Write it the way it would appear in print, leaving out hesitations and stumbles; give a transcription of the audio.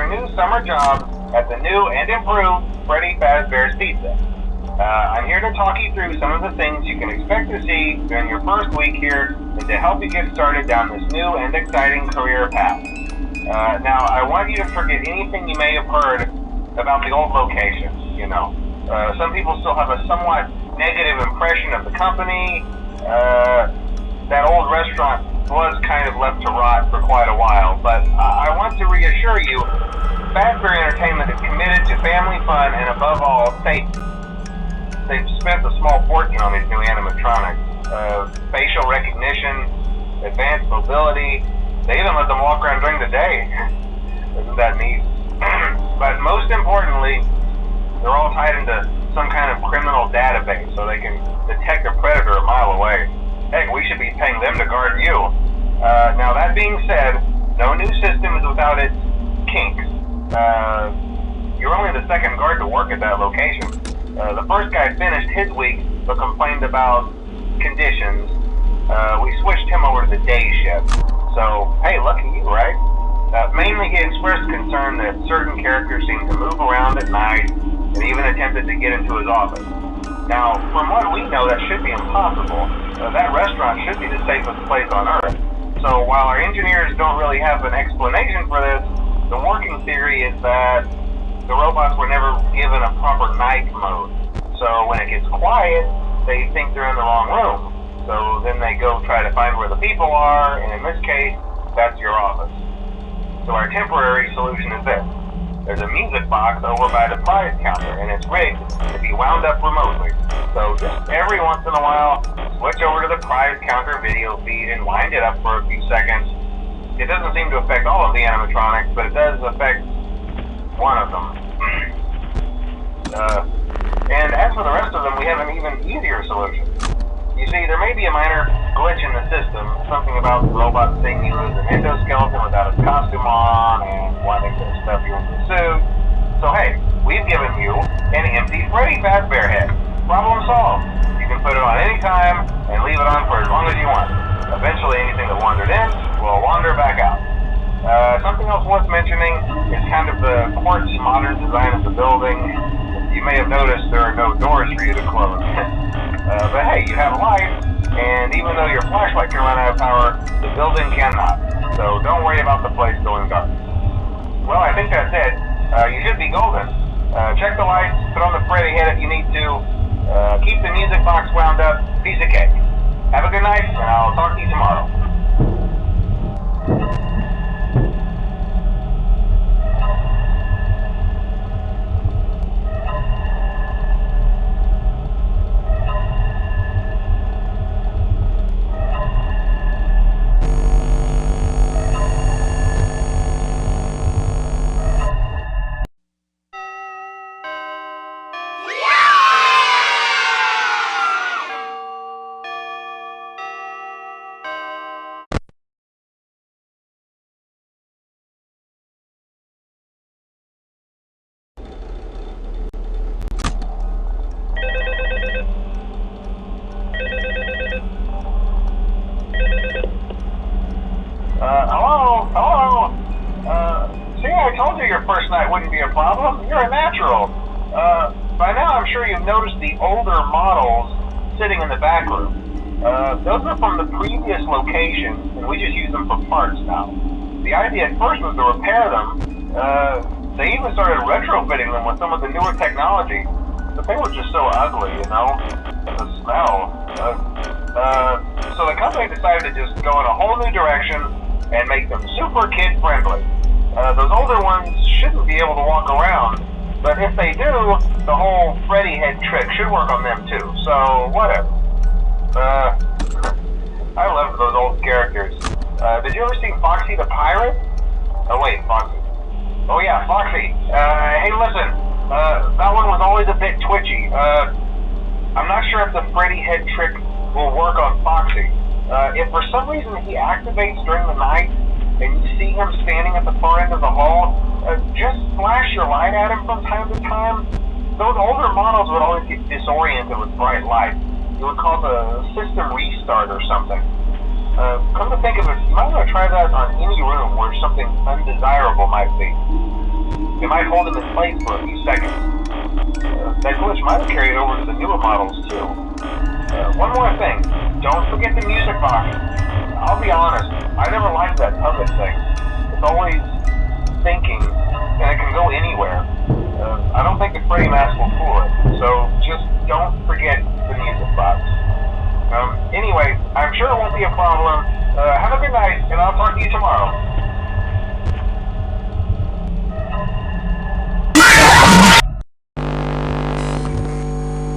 your new summer job at the new and improved Freddy Fazbear's Pizza. I'm here to talk you through some of the things you can expect to see during your first week here and to help you get started down this new and exciting career path. Now, I want you to forget anything you may have heard about the old location. Some people still have a somewhat negative impression of the company. That old restaurant was kind of left to rot for quite a while, but I want to reassure you, Fazbear Entertainment is committed to family fun and above all, safety. They've spent a small fortune on these new animatronics. Facial recognition, advanced mobility, they even let them walk around during the day. Isn't that neat? But most importantly, they're all tied into some kind of criminal database so they can detect a predator a mile away. Heck, we should be paying them to guard you. Now that being said, no new system is without its kinks. You're only the second guard to work at that location. The first guy finished his week but complained about conditions. We switched him over to the day shift. So, hey, lucky you, right? Mainly he expressed concern that certain characters seemed to move around at night and even attempted to get into his office. Now, from what we know, that should be impossible. That restaurant should be the safest place on Earth. So while our engineers don't really have an explanation for this, the working theory is that the robots were never given a proper night mode. So when it gets quiet, they think they're in the wrong room. So then they go try to find where the people are, and in this case, that's your office. So our temporary solution is this. There's a music box over by the prize counter, and it's rigged to be wound up remotely. So just every once in a while, switch over to the prize counter video feed and wind it up for a few seconds. It doesn't seem to affect all of the animatronics, but it does affect one of them. And as for the rest of them, we have an even easier solution. You see, there may be a minor glitch in the system, something about the robot seeing you as an endoskeleton without his costume on and wanting to stuff you into a suit. So hey, we've given you an empty Freddy Fazbear head. Problem solved. You can put it on any time and leave it on for as long as you want. Eventually anything that wandered in will wander back out. Something else worth mentioning is kind of the quartz modern design of the building. You may have noticed there are no doors for you to close. But hey, you have a light, and even though your flashlight can run out of power, the building cannot. So don't worry about the place going dark. Well, I think that's it. You should be golden. Check the lights, put on the Freddy head if you need to. Keep the music box wound up. Piece of cake. Have a good night, and I'll talk to you tomorrow. Hello? See, I told you your first night wouldn't be a problem. You're a natural. By now I'm sure you've noticed the older models sitting in the back room. Those are from the previous location, and we just use them for parts now. The idea at first was to repair them. They even started retrofitting them with some of the newer technology, but they were just so ugly, the smell. So the company decided to just go in a whole new direction and make them super kid-friendly. Those older ones shouldn't be able to walk around, but if they do, the whole Freddy head trick should work on them too, so whatever. I love those old characters. Did you ever see Foxy the Pirate? Oh wait, Foxy. Oh yeah, Foxy. Hey listen, that one was always a bit twitchy. I'm not sure if the Freddy head trick will work on Foxy. If for some reason he activates during the night and you see him standing at the far end of the hall, just flash your light at him from time to time. Those older models would always get disoriented with bright light. It would cause a system restart or something. Come to think of it, you might want to try that on any room where something undesirable might be. might hold them in place for a few seconds. That glitch might have carried over to the newer models too. One more thing, don't forget the music box. I'll be honest, I never liked that puppet thing. It's always thinking, and it can go anywhere. I don't think the Freddy mask will fool it, so just don't forget the music box. Anyway, I'm sure it won't be a problem. Have a good night, and I'll talk to you tomorrow.